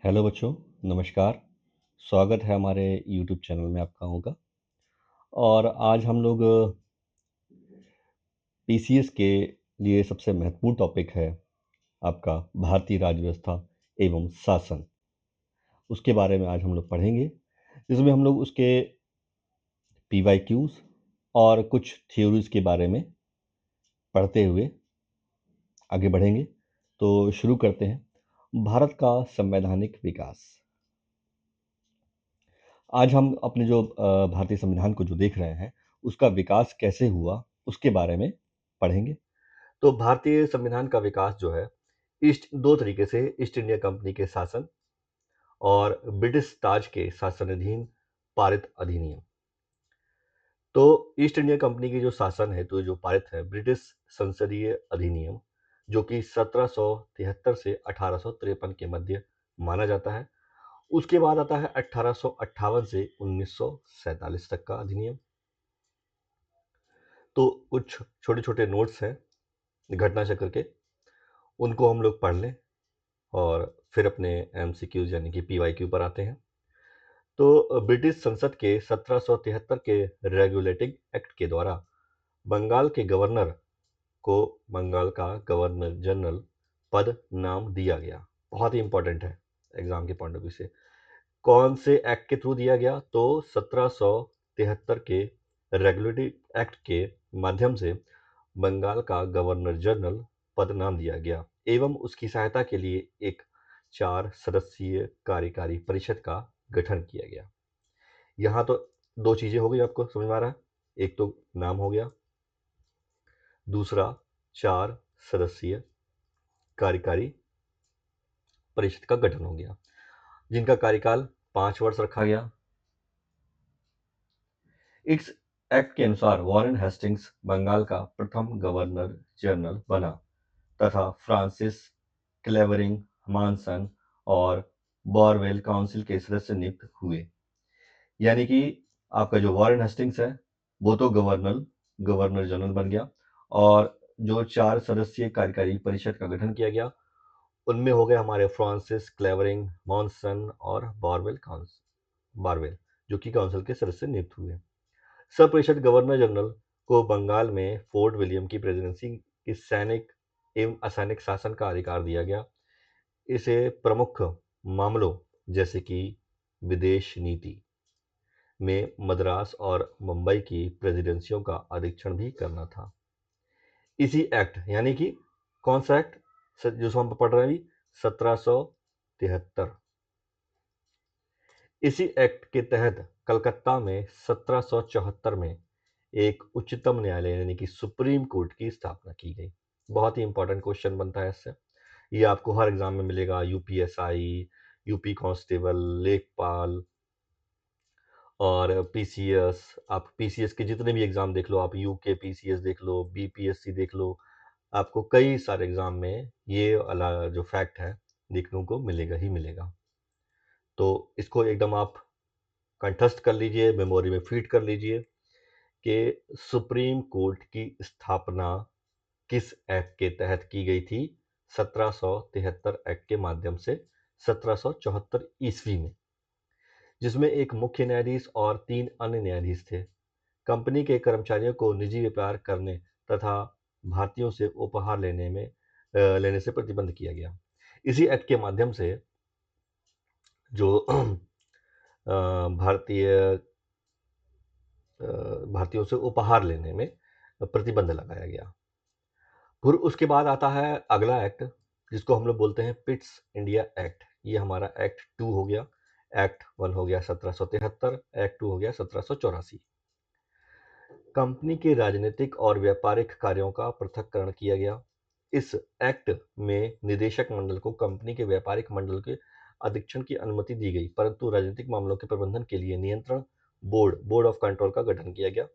Hello बच्चों, नमस्कार। स्वागत है हमारे यूट्यूब चैनल में आप लोगों का। और आज हम लोग पीसीएस के लिए सबसे महत्वपूर्ण टॉपिक है आपका भारतीय राज्य व्यवस्था एवं शासन। उसके बारे में आज हम लोग पढ़ेंगे, जिसमें हम लोग उसके पीवाईक्यूज और कुछ थ्योरीज के बारे में पढ़ते हुए आगे बढ़ेंगे। तो शुरू करते हैं। भारत का संवैधानिक विकास। आज हम अपने जो भारतीय संविधान को जो देख रहे हैं, उसका विकास कैसे हुआ उसके बारे में पढ़ेंगे। तो भारतीय संविधान का विकास जो है ईस्ट दो तरीके से, ईस्ट इंडिया कंपनी के शासन और ब्रिटिश ताज के शासनाधीन पारित अधिनियम। तो ईस्ट इंडिया कंपनी की जो शासन है, तो जो पारित है ब्रिटिश संसदीय अधिनियम, जो कि 1773 से 1853 के मध्य माना जाता है। उसके बाद आता है 1858 से 1947 तक का अधिनियम। तो कुछ छोटे छोटे नोट्स हैं घटना चक्र के, उनको हम लोग पढ़ लें और फिर अपने एमसीक्यूज यानी कि पीवाईक्यू पर आते हैं। तो ब्रिटिश संसद के 1773 के रेगुलेटिंग एक्ट के द्वारा बंगाल के गवर्नर को बंगाल का गवर्नर जनरल पद नाम दिया गया। बहुत ही इंपॉर्टेंट है एग्जाम के पॉइंट ऑफ व्यू से। कौन से एक्ट के थ्रू दिया गया? तो 1773 के रेगुलेटिंग एक्ट के माध्यम से बंगाल का गवर्नर जनरल पद नाम दिया गया एवं उसकी सहायता के लिए एक 4 सदस्यीय कार्यकारी परिषद का गठन किया गया। यहाँ तो दो चीजें हो गई, आपको समझ में आ रहा है? एक तो नाम हो गया, दूसरा 4 सदस्यीय कार्यकारी परिषद का गठन हो गया, जिनका कार्यकाल 5 वर्ष रखा गया। इस एक्ट के अनुसार वॉरेन हेस्टिंग्स बंगाल का प्रथम गवर्नर जनरल बना तथा फ्रांसिस क्लेवरिंग, मानसन और बॉरवेल काउंसिल के सदस्य नियुक्त हुए। यानी कि आपका जो वॉरेन हेस्टिंग्स है, वो तो गवर्नर जनरल बन गया, और जो 4 सदस्यीय कार्यकारी परिषद का गठन किया गया, उनमें हो गए हमारे फ्रांसिस क्लेवरिंग, मॉनसन और बॉरवेल, जो कि काउंसिल के सदस्य नियुक्त हुए। सब परिषद गवर्नर जनरल को बंगाल में फोर्ट विलियम की प्रेसिडेंसी की सैनिक एवं असैनिक शासन का अधिकार दिया गया। इसे प्रमुख मामलों जैसे कि विदेश नीति में मद्रास और मुंबई की प्रेसिडेंसियों का अधीक्षण भी करना था। इसी एक्ट यानी कि कौन सा एक्ट जो हम पढ़ रहे हैं अभी? 1773। इसी एक्ट के तहत कलकत्ता में 1774 में एक उच्चतम न्यायालय यानी कि सुप्रीम कोर्ट की स्थापना की गई। बहुत ही इंपॉर्टेंट क्वेश्चन बनता है इससे। ये आपको हर एग्जाम में मिलेगा, यूपीएसआई, यूपी कांस्टेबल, लेखपाल और पीसीएस। आप पीसीएस के जितने भी एग्जाम देख लो, आप यूके पीसीएस देख लो, बीपीएससी देख लो, आपको कई सारे एग्जाम में ये वाला जो फैक्ट है देखने को मिलेगा ही मिलेगा। तो इसको एकदम आप कंठस्थ कर लीजिए, मेमोरी में फीड कर लीजिए कि सुप्रीम कोर्ट की स्थापना किस एक्ट के तहत की गई थी? 1773 एक्ट के माध्यम से 1774 ईस्वी में, जिसमें एक मुख्य न्यायाधीश और 3 अन्य न्यायाधीश थे। कंपनी के कर्मचारियों को निजी व्यापार करने तथा भारतीयों से उपहार लेने से प्रतिबंध किया गया। इसी एक्ट के माध्यम से जो भारतीय भारतीयों से उपहार लेने में प्रतिबंध लगाया गया। फिर उसके बाद आता है अगला एक्ट, जिसको हम लोग बोलते हैं पिट्स इंडिया एक्ट। ये हमारा एक्ट 2 हो गया। एक्ट 1 हो गया 1773, एक्ट 2 हो गया 1784। कंपनी के राजनीतिक और व्यापारिक कार्यों का पृथक्करण किया गया। इस एक्ट में निदेशक मंडल को कंपनी के व्यापारिक मंडल के अधीक्षण की अनुमति दी गई, परंतु राजनीतिक मामलों के प्रबंधन के लिए नियंत्रण बोर्ड ऑफ कंट्रोल का गठन किया गया।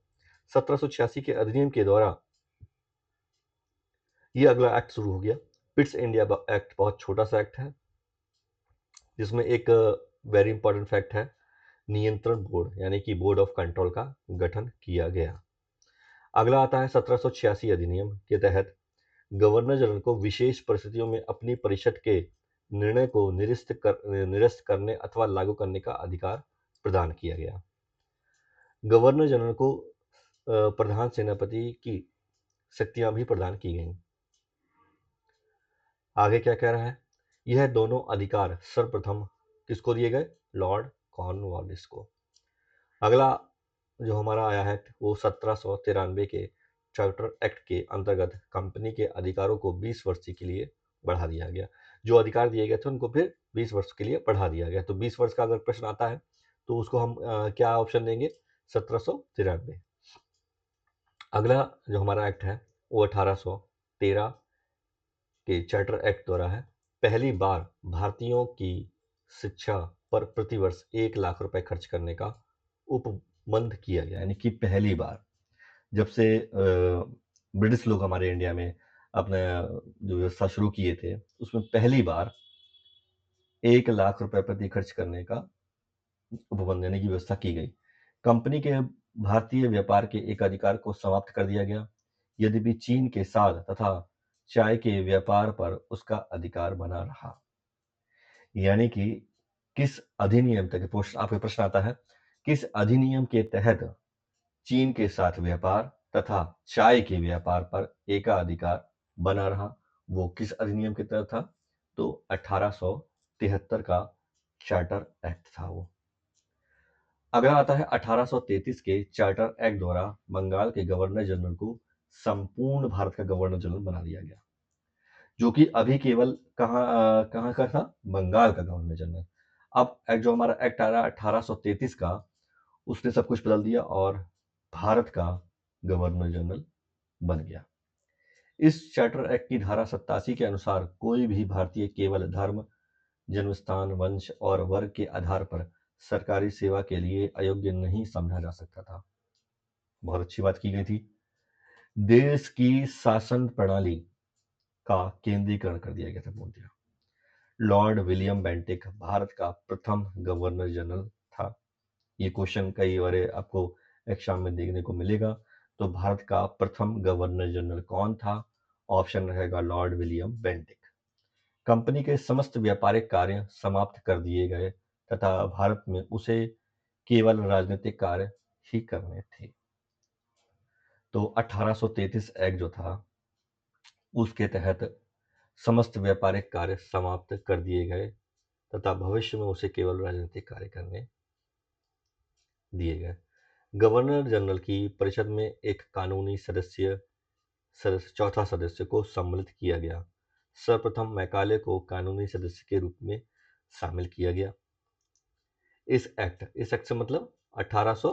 1786 के अधिनियम के द्वारा ये अगला एक्ट शुरू हो गया। पिट्स इंडिया एक्ट बहुत छोटा सा एक्ट है, जिसमें एक वेरी इंपॉर्टेंट फैक्ट है, नियंत्रण बोर्ड यानी कि बोर्ड ऑफ कंट्रोल का गठन किया गया। अगला आता है 1786 अधिनियम के तहत गवर्नर जनरल को विशेष परिस्थितियों में अपनी परिषद के निर्णय को निरस्त करने अथवा लागू करने का अधिकार प्रदान किया गया। गवर्नर जनरल को प्रधान सेनापति की शक्तियां भी प्रदान की गईं। आगे क्या कह रहा है? यह दोनों अधिकार सर्वप्रथम किसको दिए गए? लॉर्ड कॉर्नवालिस को। अगला जो हमारा आया है वो 1793 के चार्टर एक्ट के अंतर्गत कंपनी के अधिकारों को 20 वर्ष के लिए बढ़ा दिया गया। जो अधिकार दिए गए थे उनको फिर 20 वर्ष के लिए बढ़ा दिया गया। तो 20 वर्ष का अगर प्रश्न आता है तो उसको हम क्या ऑप्शन देंगे? 1793। अगला जो हमारा एक्ट है वो 1813 के चार्टर एक्ट द्वारा है। पहली बार भारतीयों की शिक्षा पर प्रतिवर्ष 1 लाख रुपए खर्च करने का उपबंध किया गया। यानी कि पहली बार जब से ब्रिटिश लोग हमारे इंडिया में अपना जो व्यवस्था शुरू किए थे उसमें पहली बार 1 लाख रुपए प्रति खर्च करने का उपबंध यानी कि व्यवस्था की गई। कंपनी के भारतीय व्यापार के एक अधिकार को समाप्त कर दिया गया। यद्यपि चीन के साथ तथा चाय के व्यापार पर उसका अधिकार बना रहा। यानी कि किस अधिनियम तक आपके प्रश्न आता है, किस अधिनियम के तहत चीन के साथ व्यापार तथा चाय के व्यापार पर एकाधिकार बना रहा? वो किस अधिनियम के तहत था? तो 1873 का चार्टर एक्ट था वो। अगला आता है 1833 के चार्टर एक्ट द्वारा बंगाल के गवर्नर जनरल को संपूर्ण भारत का गवर्नर जनरल बना दिया गया, जो कि अभी केवल कहाँ का था? बंगाल का गवर्नर जनरल। अब जो हमारा एक्ट आ रहा है 1833 का, उसने सब कुछ बदल दिया और भारत का गवर्नर जनरल बन गया। इस चार्टर एक्ट की धारा 87 के अनुसार कोई भी भारतीय केवल धर्म, जन्मस्थान, वंश और वर्ग के आधार पर सरकारी सेवा के लिए अयोग्य नहीं समझा जा सकता था। बहुत अच्छी बात की गई थी। देश की शासन प्रणाली का केंद्रीकरण कर दिया गया था पूर्णतः। लॉर्ड विलियम बेंटिक भारत का प्रथम गवर्नर जनरल था। ये क्वेश्चन कई बार आपको एग्जाम में देखने को मिलेगा। तो भारत का प्रथम गवर्नर जनरल कौन था? ऑप्शन रहेगा लॉर्ड विलियम बेंटिक। कंपनी के समस्त व्यापारिक कार्य समाप्त कर दिए गए तथा भारत में उसे केवल राजनीतिक कार्य ही करने थे। तो 1833 एक्ट जो था उसके तहत समस्त व्यापारिक कार्य समाप्त कर दिए गए तथा भविष्य में उसे केवल राजनीतिक कार्य करने दिए गए। गवर्नर जनरल की परिषद में एक कानूनी चौथा सदस्य को सम्मिलित किया गया। सर्वप्रथम मैकाले को कानूनी सदस्य के रूप में शामिल किया गया। इस एक्ट से मतलब 1800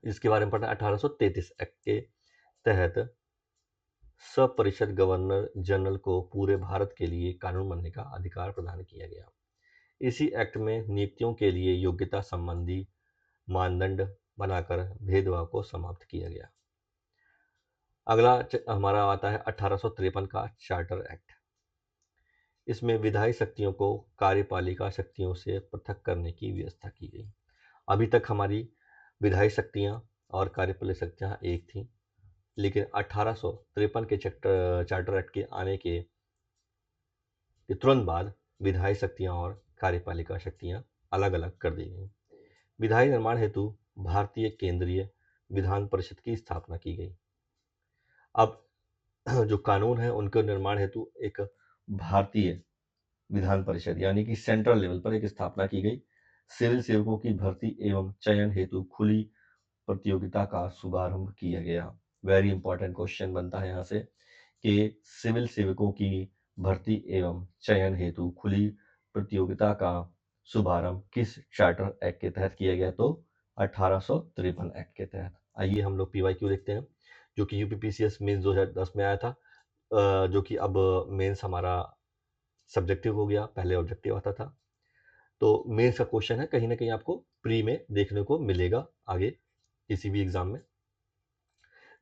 इसके बारे में पढ़ना 1833 एक्ट के तहत सपरिषद गवर्नर जनरल को पूरे भारत के लिए कानून बनने का अधिकार प्रदान किया गया। इसी एक्ट में नियुक्तियों के लिए योग्यता संबंधी मानदंड बनाकर भेदभाव को समाप्त किया गया। अगला हमारा आता है 1853 का चार्टर एक्ट। इसमें विधायी शक्तियों को कार्यपालिका शक्तियों से पृथक करने की व्यवस्था की गई। अभी तक हमारी विधायी शक्तियां और कार्यपालिक शक्तियां एक थी, लेकिन 1853 के चार्टर एक्ट के आने के तुरंत बाद विधायी शक्तियां और कार्यपालिका शक्तियां अलग अलग कर दी गई। विधायी निर्माण हेतु भारतीय केंद्रीय विधान परिषद की स्थापना की गई। अब जो कानून है उनके निर्माण हेतु एक भारतीय विधान परिषद यानी कि सेंट्रल लेवल पर एक स्थापना की गई। सिविल सेवकों की भर्ती एवं चयन हेतु खुली प्रतियोगिता का शुभारंभ किया गया। वेरी इंपॉर्टेंट क्वेश्चन बनता है यहाँ से कि सिविल सेवकों की भर्ती एवं चयन हेतु खुली प्रतियोगिता का शुभारंभ किस चार्टर एक्ट के तहत किया गया? तो 1853 एक्ट के तहत। आइए हम लोग PYQ देखते हैं, जो कि यूपीपीसीएस मेंस 2010 में आया था, जो कि अब मेंस हमारा सब्जेक्टिव हो गया, पहले ऑब्जेक्टिव आता था। तो मेंस का क्वेश्चन है, कहीं ना कहीं आपको प्री में देखने को मिलेगा आगे किसी भी एग्जाम में।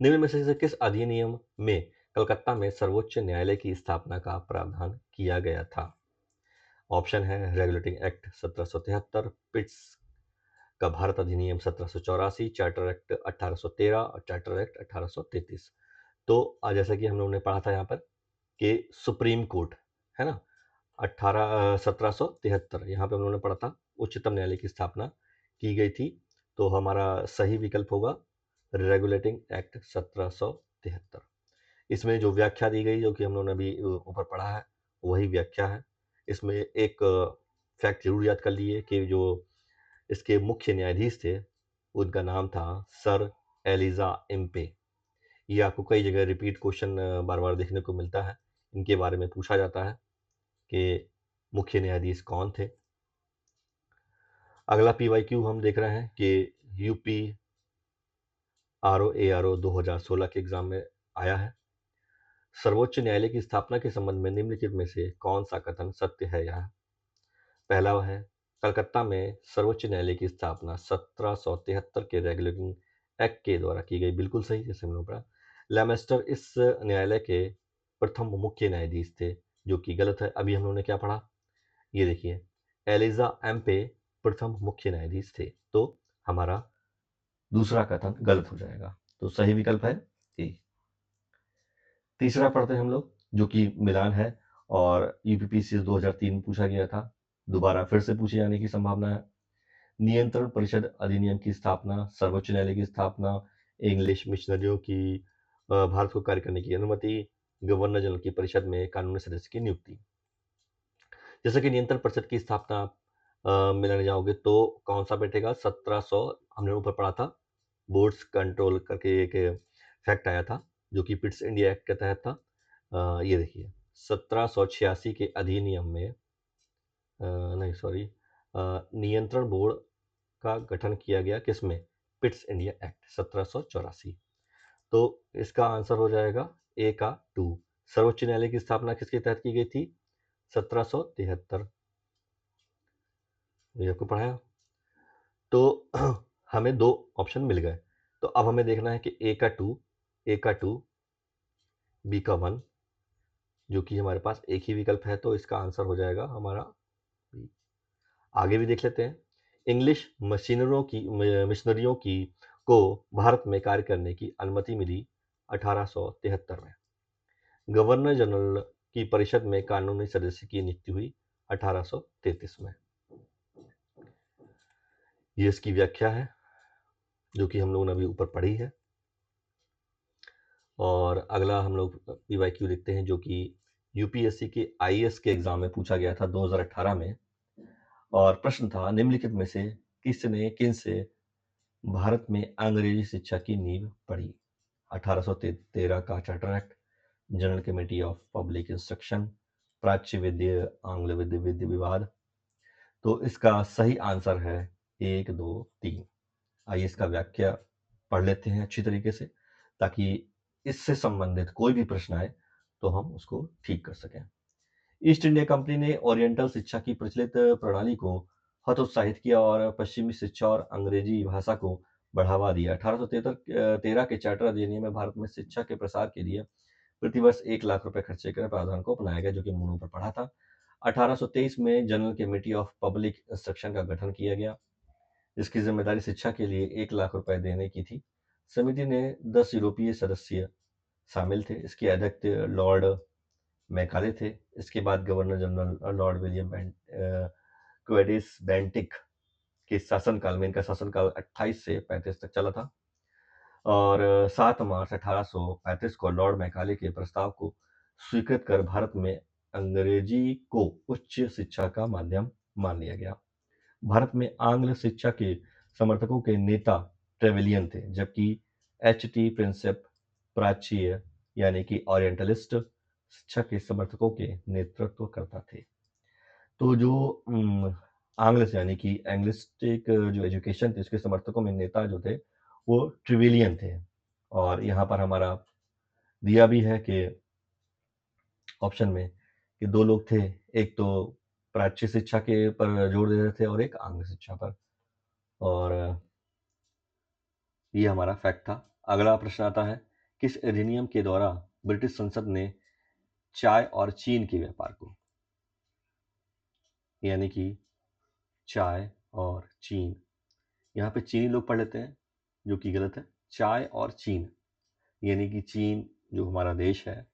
निम्न में से किस अधिनियम में कलकत्ता में सर्वोच्च न्यायालय की स्थापना का प्रावधान किया गया था? ऑप्शन है रेगुलेटिंग एक्ट 1773, पिट्स का भारत अधिनियम 1784, चार्टर एक्ट 1813 और चार्टर एक्ट 1833। तो जैसा कि हम लोगों ने पढ़ा था यहाँ पर कि सुप्रीम कोर्ट है ना, 1773, यहाँ पे हम लोगों ने पढ़ा था उच्चतम न्यायालय की स्थापना की गई थी। तो हमारा सही विकल्प होगा रेगुलेटिंग एक्ट 1773। इसमें जो व्याख्या दी गई, जो कि हम लोगों ने अभी ऊपर पढ़ा है, वही व्याख्या है। इसमें एक फैक्ट जरूर याद कर लिए कि जो इसके मुख्य न्यायाधीश थे, उनका नाम था सर एलिजा एम्पे। ये आपको कई जगह रिपीट क्वेश्चन बार बार देखने को मिलता है। इनके बारे में पूछा जाता है कि मुख्य न्यायाधीश कौन थे। अगला PYQ हम देख रहे हैं कि यूपी RO ARO 2016 के एग्जाम में आया है। सर्वोच्च न्यायालय की स्थापना के संबंध में निम्नलिखित में से कौन सा कथन सत्य है? यह पहला है, कलकत्ता में सर्वोच्च न्यायालय की स्थापना 1773 के रेगुलेटिंग एक्ट के द्वारा की गई। बिल्कुल सही, जैसे हम लोग पढ़ा। लेमेस्टर इस न्यायालय के प्रथम मुख्य न्यायाधीश थे, जो कि गलत है। अभी हम लोगों ने क्या पढ़ा, ये देखिए, एलिजा एम्पे प्रथम मुख्य न्यायाधीश थे। तो हमारा दूसरा कथन गलत हो जाएगा। तो सही विकल्प है ए। तीसरा पढ़ते हैं हम लोग, जो कि मिलान है और यूपीपीसी 2003 पूछा गया था, दोबारा फिर से पूछे जाने की संभावना है। नियंत्रण परिषद अधिनियम की स्थापना, सर्वोच्च न्यायालय की स्थापना, इंग्लिश मिशनरियों की भारत को कार्य करने की अनुमति, गवर्नर जनरल की परिषद में कानूनी सदस्य की नियुक्ति। जैसे कि नियंत्रण परिषद की स्थापना मिलाने जाओगे तो कौन सा बैठेगा? 1700 हमने ऊपर पढ़ा था, बोर्ड्स कंट्रोल करके एक फैक्ट आया था, जो कि पिट्स इंडिया एक्ट के तहत था। ये देखिए, 1786 के अधिनियम में नहीं सॉरी, नियंत्रण बोर्ड का गठन किया गया किसमें? Pitt's India act 1784। तो इसका आंसर हो जाएगा ए का 2। सर्वोच्च न्यायालय की स्थापना किसके तहत की गई थी? 1773। ये आपको पढ़ाया। तो हमें 2 ऑप्शन मिल गए। तो अब हमें देखना है कि ए का 2, बी का 1, जो कि हमारे पास एक ही विकल्प है, तो इसका आंसर हो जाएगा हमारा बी। आगे भी देख लेते हैं। इंग्लिश मिशनरियों की को भारत में कार्य करने की अनुमति मिली 1873 में। गवर्नर जनरल की परिषद में कानूनी सदस्य की नियुक्ति हुई 1833 में। ये इसकी व्याख्या है, जो कि हम लोगों ने अभी ऊपर पढ़ी है। और अगला हम लोग PYQ देखते हैं, जो कि यूपीएससी के IAS के एग्जाम में पूछा गया था 2018 में। और प्रश्न था, निम्नलिखित में से किन से भारत में अंग्रेजी शिक्षा की नींव पड़ी? 1813 का charter act, general committee of public instruction, प्राच्य विद्य आंग्ल विद्य विवाद। तो इसका सही आंसर है 1, 2, 3। आइए इसका व्याख्या पढ़ लेते हैं अच्छी तरीके से, ताकि इससे संबंधित कोई भी प्रश्न आए तो हम उसको ठीक कर सकें। ईस्ट इंडिया कंपनी ने ओरिएंटल शिक्षा की प्रचलित प्रणाली को हतोत्साहित किया और पश्चिमी शिक्षा और अंग्रेजी भाषा को बढ़ावा दिया। 1813 के चार्टर अधिनियम में भारत में शिक्षा के प्रसार के लिए प्रतिवर्ष 1 लाख रुपए खर्चे करने प्रावधान को अपनाया गया, जो कि हमने ऊपर पढ़ा था। 1823 में general committee of public instruction का गठन किया गया, जिसकी जिम्मेदारी शिक्षा के लिए 1 लाख रुपए देने की थी। समिति ने 10 यूरोपीय सदस्य शामिल थे। इसके अध्यक्ष लॉर्ड मैकाले थे। इसके बाद governor general lord William Cavendish Bentinck के शासनकाल में, इनका शासनकाल 28 से 35 तक चला था। और 7 मार्च 1835 को लॉर्ड मैकाले के प्रस्ताव को स्वीकृत कर भारत में अंग्रेजी को उच्च शिक्षा का माध्यम मान लिया गया। भारत में आंग्ल शिक्षा के समर्थकों के नेता ट्रेवेलियन थे, जबकि HT प्रिंसेप प्राच्य यानी कि ओरिएंटलिस्ट शिक्षा के समर्थकों के नेतृत्व करता थे। तो जो आंग्ल यानी कि एंग्लिस्टिक जो एजुकेशन थी, उसके समर्थकों में नेता जो थे वो ट्रिविलियन थे। और यहाँ पर हमारा दिया भी है कि ऑप्शन में कि 2 लोग थे, एक तो प्राच्य शिक्षा के पर जोर दे रहे थे और एक आंग्ल शिक्षा पर। और ये हमारा फैक्ट था। अगला प्रश्न आता है, किस अधिनियम के द्वारा ब्रिटिश संसद ने चाय और चीन के व्यापार को, यानी कि चाय और चीन, यहाँ पे चीनी लोग पढ़ लेते हैं, जो कि गलत है। चाय और चीन यानी कि चीन जो हमारा देश है,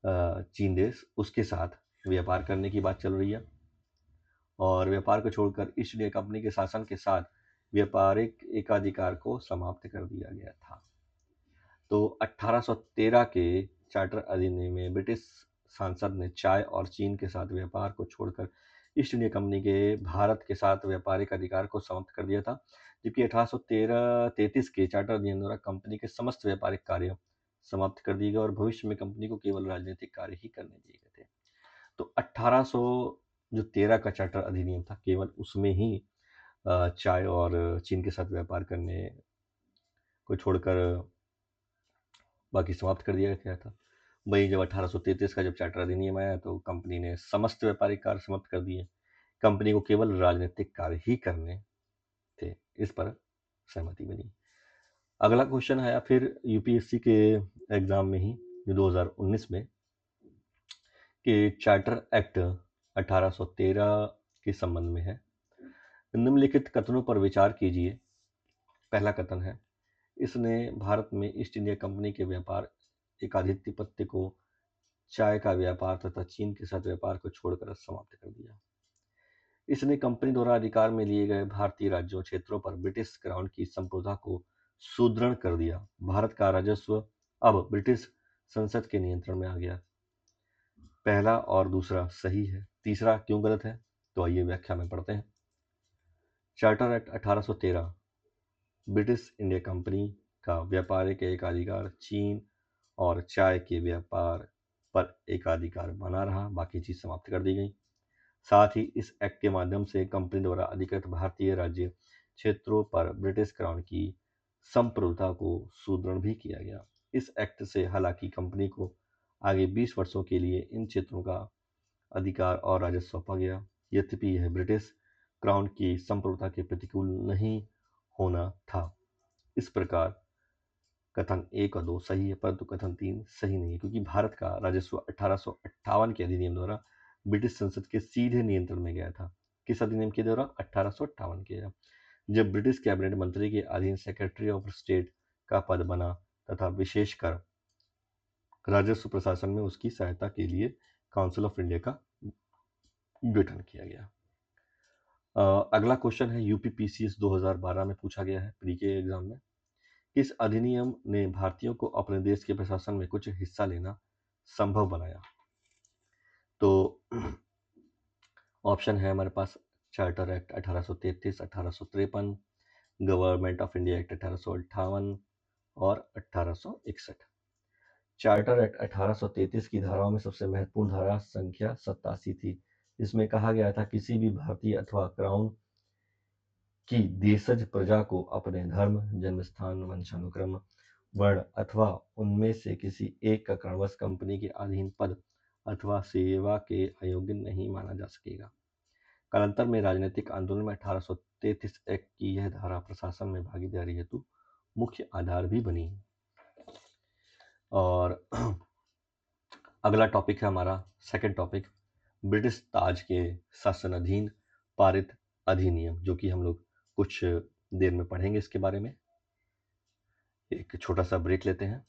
चीन देश, उसके साथ व्यापार करने की बात चल रही है और व्यापार को छोड़कर ईस्ट इंडिया कंपनी के शासन के साथ व्यापारिक एकाधिकार को समाप्त कर दिया गया था। तो 1813 के चार्टर अधिनियम में ब्रिटिश सांसद ने चाय और चीन के साथ व्यापार को छोड़कर ईस्ट इंडिया कंपनी के भारत के साथ व्यापारिक अधिकार को समाप्त कर दिया था, जबकि 1833 के चार्टर अधिनियम द्वारा कंपनी के समस्त व्यापारिक कार्य समाप्त कर दिए गए और भविष्य में कंपनी को केवल राजनीतिक कार्य ही करने दिए गए थे। तो 1813 का चार्टर अधिनियम था, केवल उसमें ही चाय और चीन के साथ व्यापार करने को छोड़कर बाकी समाप्त कर दिया गया था। वहीं जब 1833 का जब चार्टर अधिनियम आया तो कंपनी ने समस्त व्यापारिक कार्य समाप्त कर दिए, कंपनी को केवल राजनीतिक कार्य ही करने थे। इस पर सहमति बनी। अगला क्वेश्चन आया फिर यूपीएससी के एग्जाम में ही 2019 में कि चार्टर एक्ट 1813 के संबंध में है। निम्नलिखित कथनों पर विचार कीजिए। पहला कथन है, इसने भारत में ईस्ट इंडिया कंपनी के व्यापार एकाधिपत्य को, चाय का व्यापार तथा चीन के साथ व्यापार को छोड़कर समाप्त कर दिया। इसने कंपनी द्वारा अधिकार में लिए गए भारतीय राज्यों क्षेत्रों पर ब्रिटिश क्राउन की संप्रभुता को सुदृढ़ कर दिया। भारत का राजस्व अब ब्रिटिश संसद के नियंत्रण में आ गया। पहला और दूसरा सही है, तीसरा क्यों गलत है? तो आइए व्याख्या में पढ़ते हैं। Charter act 1813 British India company का व्यापारिक एकाधिकार चीन और चाय के व्यापार पर एकाधिकार बना रहा, बाकी चीज समाप्त कर दी गई। साथ ही इस एक्ट के माध्यम से कंपनी द्वारा अधिकृत भारतीय राज्य क्षेत्रों पर ब्रिटिश क्राउन की संप्रभुता को सुदृढ़ भी किया गया। इस एक्ट से हालांकि कंपनी को आगे 20 वर्षों के लिए इन क्षेत्रों का अधिकार और राजस्व सौंपा गया, यद्यपि यह ब्रिटिश क्राउन की संप्रभुता के प्रतिकूल नहीं होना था। इस प्रकार कथन 1 और 2 सही है, परंतु कथन 3 सही नहीं है, क्योंकि भारत का राजस्व 1858 के अधिनियम द्वारा ब्रिटिश संसद के सीधे नियंत्रण में गया था। किस अधिनियम के द्वारा? 1858 के, जब ब्रिटिश कैबिनेट मंत्री के अधीन सेक्रेटरी ऑफ स्टेट का पद बना तथा विशेषकर राजस्व प्रशासन में उसकी सहायता के लिए काउंसिल ऑफ इंडिया का गठन किया गया। अगला क्वेश्चन है यूपीपीसीएस 2012 में पूछा गया है प्री के एग्जाम में। किस अधिनियम ने भारतीयों को अपने देश के प्रशासन में कुछ हिस्सा लेना संभव बनाया? तो ऑप्शन है हमारे पास charter act 1833, 1853, government of India act 1858 और 1861। चार्टर एक्ट 1833 की धाराओं में सबसे महत्वपूर्ण धारा संख्या 87 थी। इसमें कहा गया था किसी भी भारतीय अथवा क्राउन की देशज प्रजा को अपने धर्म, जन्मस्थान, वंशानुक्रम, वर्ण अथवा उनमें से किसी एक का कारणवश कंपनी के अधीन पद अथवा सेवा के अयोग्य नहीं माना जा सकेगा। कालांतर में राजनीतिक आंदोलन में 1833 एक्ट की यह धारा प्रशासन में भागीदारी हेतु मुख्य आधार भी बनी। और अगला टॉपिक है हमारा सेकंड टॉपिक, ब्रिटिश ताज के शासनाधीन पारित अधिनियम, जो कि हम लोग कुछ देर में पढ़ेंगे इसके बारे में। एक छोटा सा ब्रेक लेते हैं।